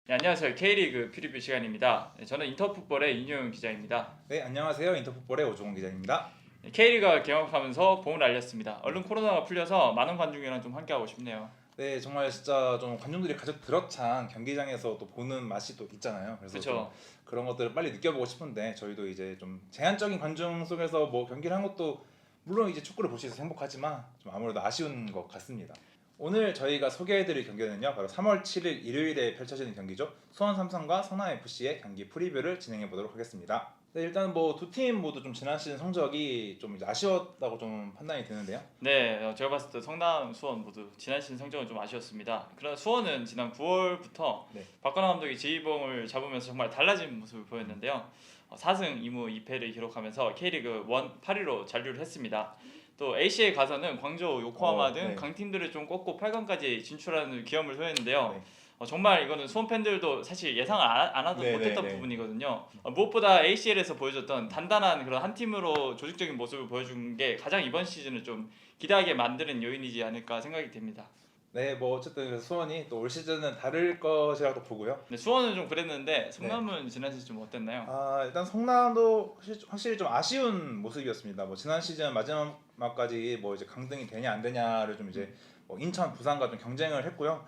네, 안녕하세요. K리그 프리뷰 시간입니다. 네, 저는 인터풋볼의 인용 기자입니다. 네, 안녕하세요. 인터풋볼의 오종훈 기자입니다. 네, K리그가 개막하면서 봄을 알렸습니다. 얼른 코로나가 풀려서 많은 관중이랑 좀 함께하고 싶네요. 네, 정말 진짜 좀 관중들이 가득 들어찬 경기장에서 또 보는 맛이 또 있잖아요. 그래서 좀 그렇죠. 그런 것들을 빨리 느껴보고 싶은데 저희도 이제 좀 제한적인 관중 속에서 뭐 경기를 한 것도 물론 이제 축구를 볼 수 있어서 행복하지만 좀 아무래도 아쉬운 것 같습니다. 오늘 저희가 소개해드릴 경기는요, 바로 3월 7일 일요일에 펼쳐지는 경기죠. 수원 삼성과 성남 FC의 경기 프리뷰를 진행해 보도록 하겠습니다. 네, 일단 뭐 두 팀 모두 좀 지난 시즌 성적이 좀 이제 아쉬웠다고 좀 판단이 되는데요. 네, 제가 봤을 때 성남, 수원 모두 지난 시즌 성적은 좀 아쉬웠습니다. 그러나 수원은 지난 9월부터 네. 박건하 감독이 지휘봉을 잡으면서 정말 달라진 모습을 보였는데요. 4승 2무 2패를 기록하면서 K리그 1 8위로 잔류를 했습니다. 또 ACL 가서는 광저우, 요코하마 등 네. 강팀들을 좀 꺾고 8강까지 진출하는 기염을 소했는데요. 네. 정말 이거는 수원 팬들도 사실 예상을 안 하도 네, 못했던 네, 네. 부분이거든요. 무엇보다 ACL에서 보여줬던 단단한 그런 한 팀으로 조직적인 모습을 보여준 게 가장 이번 시즌을 좀 기대하게 만드는 요인이지 않을까 생각이 됩니다. 네, 뭐 어쨌든 그래서 수원이 또 올 시즌은 다를 것이라고 보고요. 근데 수원은 좀 그랬는데 네. 성남은 지난 시즌 좀 어땠나요? 일단 성남도 확실히 좀 아쉬운 모습이었습니다. 뭐 지난 시즌 마지막까지 뭐 이제 강등이 되냐 안 되냐를 좀 이제 뭐 인천, 부산과 좀 경쟁을 했고요.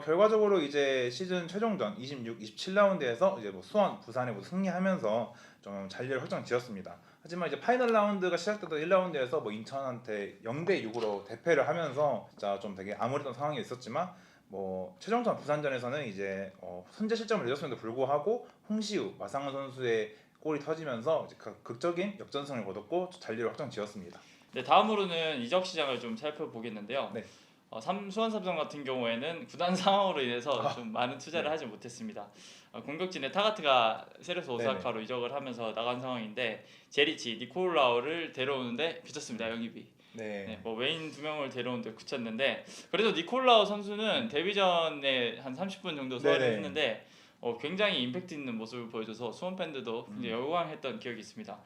결과적으로 이제 시즌 최종전 26, 27라운드에서 이제 뭐 수원, 부산에 모두 승리하면서 좀 잔리를 확정지었습니다. 하지만 이제 파이널 라운드가 시작되던 1라운드에서 뭐 인천한테 0대 6으로 대패를 하면서 진짜 좀 되게 암울했던 상황이 있었지만 뭐 최종전 부산전에서는 이제 선제 실점을 내줬음에도 불구하고 홍시우, 마상훈 선수의 골이 터지면서 이제 극적인 역전승을 거뒀고 잔리를 확정지었습니다. 네, 다음으로는 이적 시장을 좀 살펴보겠는데요. 네. 수원 삼성 같은 경우에는 구단 상황으로 인해서 좀 많은 투자를 네. 하지 못했습니다. 공격진의 타가트가 세레스 네네. 오사카로 이적을 하면서 나간 상황인데 제리치, 니콜라우를 데려오는데 그쳤습니다. 영입이. 네. 네, 뭐 웨인 두 명을 데려오는데 그쳤는데 그래도 니콜라우 선수는 데뷔전에 한 30분 정도 소화를 네네. 했는데 굉장히 임팩트 있는 모습을 보여줘서 수원 팬들도 굉장히 열광했던 기억이 있습니다.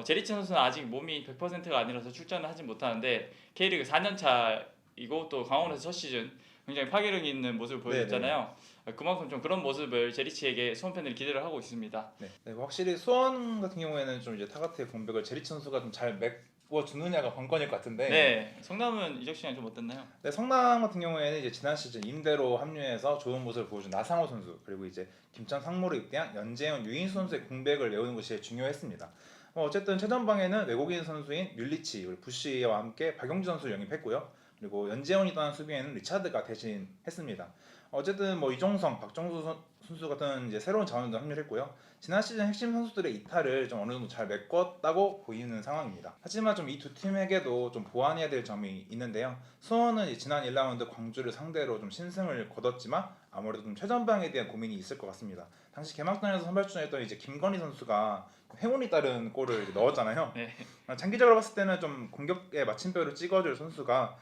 제리치 선수는 아직 몸이 100%가 아니라서 출전을 하진 못하는데 K리그 4년 차이고 또 강원에서 첫 시즌 굉장히 파괴력 있는 모습을 보여줬잖아요. 그만큼 좀 그런 모습을 제리치에게 수원 팬들이 기대를 하고 있습니다. 네, 뭐 확실히 수원 같은 경우에는 좀 이제 타가트의 공백을 제리치 선수가 좀 잘 메꿔주느냐가 관건일 것 같은데. 네, 성남은 이적 시장이 좀 어땠나요? 네, 성남 같은 경우에는 이제 지난 시즌 임대로 합류해서 좋은 모습을 보여준 나상호 선수 그리고 이제 김천 상무로 입대한 연재훈, 유인수 선수의 공백을 메우는 것이 제일 중요했습니다. 어쨌든 최전방에는 외국인 선수인 뮬리치 그리고 부시와 함께 박용주 선수를 영입했고요. 그리고 연재훈이 떠난 수비에는 리차드가 대신했습니다. 어쨌든 뭐 이종성, 박정수 선수 같은 이제 새로운 자원도 합류했고요. 지난 시즌 핵심 선수들의 이탈을 좀 어느 정도 잘 메꿨다고 보이는 상황입니다. 하지만 좀 이 두 팀에게도 좀 보완해야 될 점이 있는데요. 수원은 지난 1라운드 광주를 상대로 좀 신승을 거뒀지만 아무래도 좀 최전방에 대한 고민이 있을 것 같습니다. 당시 개막전에서 선발 출전했던 이제 김건희 선수가 행운이 따른 골을 이제 넣었잖아요. 네. 장기적으로 봤을 때는 좀 공격의 마침표를 찍어줄 선수가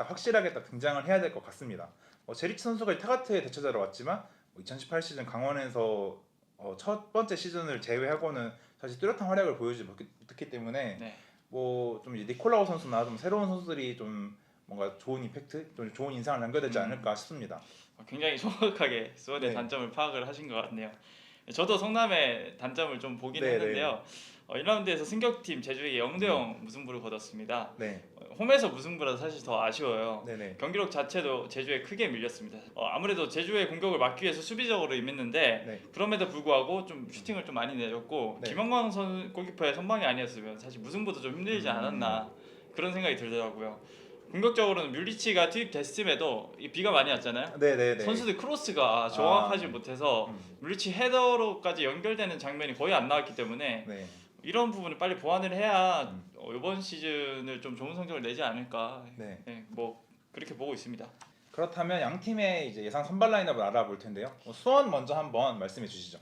확실하게 딱 등장을 해야 될 것 같습니다. 제리치 선수가 타가트의 대체자로 왔지만 2018 시즌 강원에서 첫 번째 시즌을 제외하고는 사실 뚜렷한 활약을 보여주지 못했기 때문에 네. 뭐 좀 니콜라우 선수나 좀 새로운 선수들이 좀 뭔가 좋은 임팩트, 좀 좋은 인상을 남겨야 되지 않을까 싶습니다. 굉장히 정확하게 수원의 네. 단점을 파악을 하신 것 같네요. 저도 성남의 단점을 좀 보긴 네, 했는데요. 1라운드에서 승격팀 제주에게 0대0 무승부를 거뒀습니다. 네, 홈에서 무승부라서 사실 더 아쉬워요. 네. 경기력 자체도 제주에 크게 밀렸습니다. 아무래도 제주의 공격을 막기 위해서 수비적으로 임했는데 네. 그럼에도 불구하고 좀 슈팅을 좀 많이 내줬고 네. 김영광 골키퍼의 선방이 아니었으면 사실 무승부도 좀 힘들지 않았나 그런 생각이 들더라고요. 공격적으로는 뮬리치가 투입됐음에도 비가 많이 왔잖아요. 네. 선수들 크로스가 정확하지 못해서 뮬리치 헤더로까지 연결되는 장면이 거의 안 나왔기 때문에 네. 이런 부분을 빨리 보완을 해야 이번 시즌을 좀 좋은 성적을 내지 않을까. 네. 뭐 그렇게 보고 있습니다. 그렇다면 양 팀의 이제 예상 선발 라인업을 알아볼 텐데요. 수원 먼저 한번 말씀해 주시죠.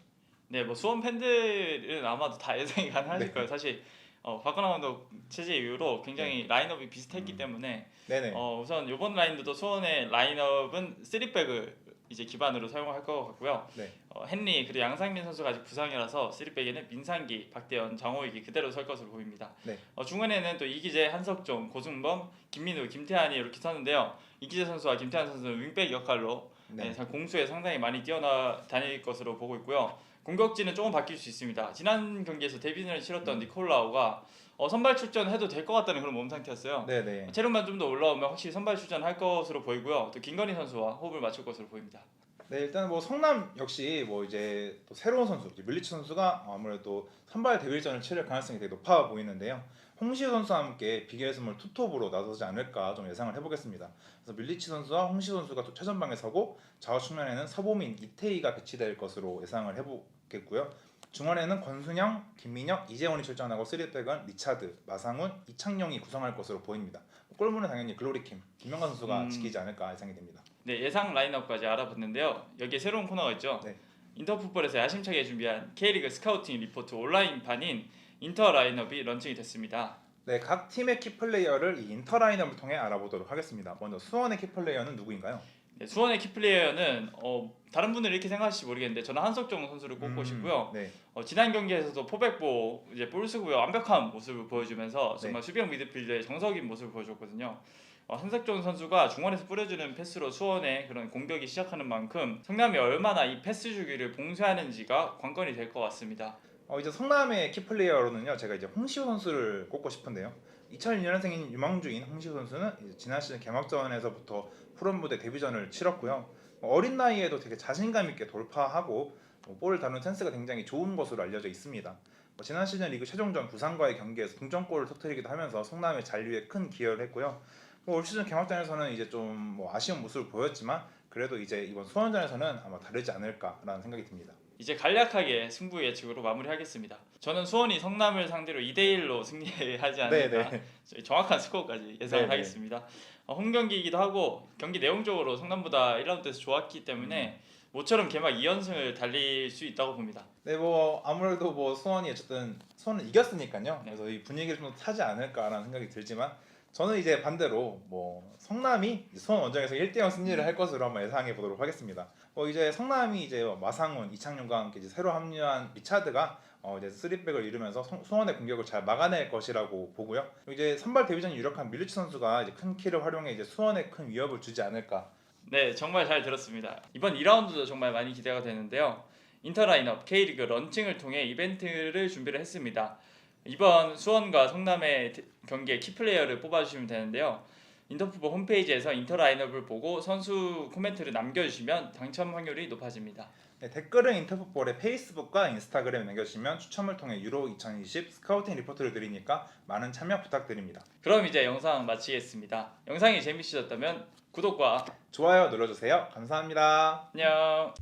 네, 뭐 수원 팬들은 아마도 다 예상이 가능하실 네. 거예요. 사실 박건하 감독 체제 이후로 굉장히 라인업이 비슷했기 때문에 네네. 우선 이번 라인도 수원의 라인업은 3백을 이제 기반으로 사용할 것 같고요. 네. 헨리 그리고 양상민 선수가 아직 부상이라서 3백에는 민상기, 박대현, 장호익이 그대로 설 것으로 보입니다. 네. 중원에는 또 이기재, 한석종, 고승범, 김민우, 김태환이 이렇게 서는데요. 이기재 선수와 김태환 선수는 윙백 역할로 네. 공수에 상당히 많이 뛰어다닐 것으로 보고 있고요. 공격진은 조금 바뀔 수 있습니다. 지난 경기에서 데뷔전을 치렀던 니콜라우가 선발 출전해도 될 것 같다는 그런 몸 상태였어요. 네네. 체력만 좀 더 올라오면 확실히 선발 출전할 것으로 보이고요. 또 김건희 선수와 호흡을 맞출 것으로 보입니다. 네, 일단 뭐 성남 역시 뭐 이제 또 새로운 선수 이제 밀리치 선수가 아무래도 선발 데뷔전을 치를 가능성이 되게 높아 보이는데요. 홍시우 선수와 함께 비결의 선물 투톱으로 나서지 않을까 좀 예상을 해보겠습니다. 그래서 밀리치 선수와 홍시우 선수가 또 최전방에 서고 좌우 측면에는 서보민, 이태희가 배치될 것으로 예상을 해보겠고요. 중원에는 권순영, 김민혁, 이재원이 출전하고 3백은 리차드, 마상훈, 이창용이 구성할 것으로 보입니다. 골문은 당연히 글로리킴, 김명관 선수가 지키지 않을까 예상이 됩니다. 네, 예상 라인업까지 알아봤는데요. 여기에 새로운 코너가 있죠. 네. 인터풋볼에서 야심차게 준비한 K리그 스카우팅 리포트 온라인판인 인터 라인업이 런칭이 됐습니다. 네, 각 팀의 키플레이어를 이 인터 라인업을 통해 알아보도록 하겠습니다. 먼저 수원의 키플레이어는 누구인가요? 네, 수원의 키플레이어는 다른 분들이 이렇게 생각하실지 모르겠는데 저는 한석종 선수를 꼽고 싶고요. 네. 지난 경기에서도 포백보 이제 볼 쓰고 완벽한 모습을 보여주면서 네. 정말 수비형 미드필더의 정석인 모습을 보여줬거든요. 한석종 선수가 중원에서 뿌려주는 패스로 수원의 그런 공격이 시작하는 만큼 성남이 얼마나 이 패스 주기를 봉쇄하는지가 관건이 될 것 같습니다. 이제 성남의 키플레이어로는요, 제가 이제 홍시우 선수를 꼽고 싶은데요. 2002년생인 유망주인 홍시우 선수는 이제 지난 시즌 개막전에서부터 프롬 무대 데뷔전을 치렀고요. 어린 나이에도 되게 자신감 있게 돌파하고 볼을 다루는 센스가 굉장히 좋은 것으로 알려져 있습니다. 지난 시즌 리그 최종전 부산과의 경기에서 동점골을 터뜨리기도 하면서 성남의 잔류에 큰 기여를 했고요. 올 시즌 개막전에서는 이제 좀 아쉬운 모습을 보였지만 그래도 이제 이번 수원전에서는 아마 다르지 않을까라는 생각이 듭니다. 이제 간략하게 승부 예측으로 마무리하겠습니다. 저는 수원이 성남을 상대로 2대1로 승리하지 않을까 정확한 스코어까지 예상을 네네. 하겠습니다. 홈 경기이기도 하고 경기 내용적으로 성남보다 1라운드에서 좋았기 때문에 모처럼 개막 2연승을 달릴 수 있다고 봅니다. 네, 아무래도 수원이 어쨌든 수원은 이겼으니까요. 그래서 이 분위기를 좀 타지 않을까라는 생각이 들지만 저는 이제 반대로 성남이 수원 원정에서 1대0 승리를 할 것으로 한번 예상해 보도록 하겠습니다. 이제 성남이 이제 마상훈, 이창용과 함께 이제 새로 합류한 리차드가 이제 3백을 이루면서 수원의 공격을 잘 막아낼 것이라고 보고요. 이제 선발 데뷔전이 유력한 밀리치 선수가 이제 큰 키를 활용해 이제 수원에 큰 위협을 주지 않을까. 네, 정말 잘 들었습니다. 이번 2라운드도 정말 많이 기대가 되는데요. 인터 라인업 K리그 런칭을 통해 이벤트를 준비를 했습니다. 이번 수원과 성남의 경기에 키플레이어를 뽑아주시면 되는데요. 인터풋볼 홈페이지에서 인터 라인업을 보고 선수 코멘트를 남겨주시면 당첨 확률이 높아집니다. 네, 댓글은 인터풋볼의 페이스북과 인스타그램에 남겨주시면 추첨을 통해 유로 2020 스카우팅 리포트를 드리니까 많은 참여 부탁드립니다. 그럼 이제 영상 마치겠습니다. 영상이 재밌으셨다면 구독과 좋아요 눌러주세요. 감사합니다. 안녕.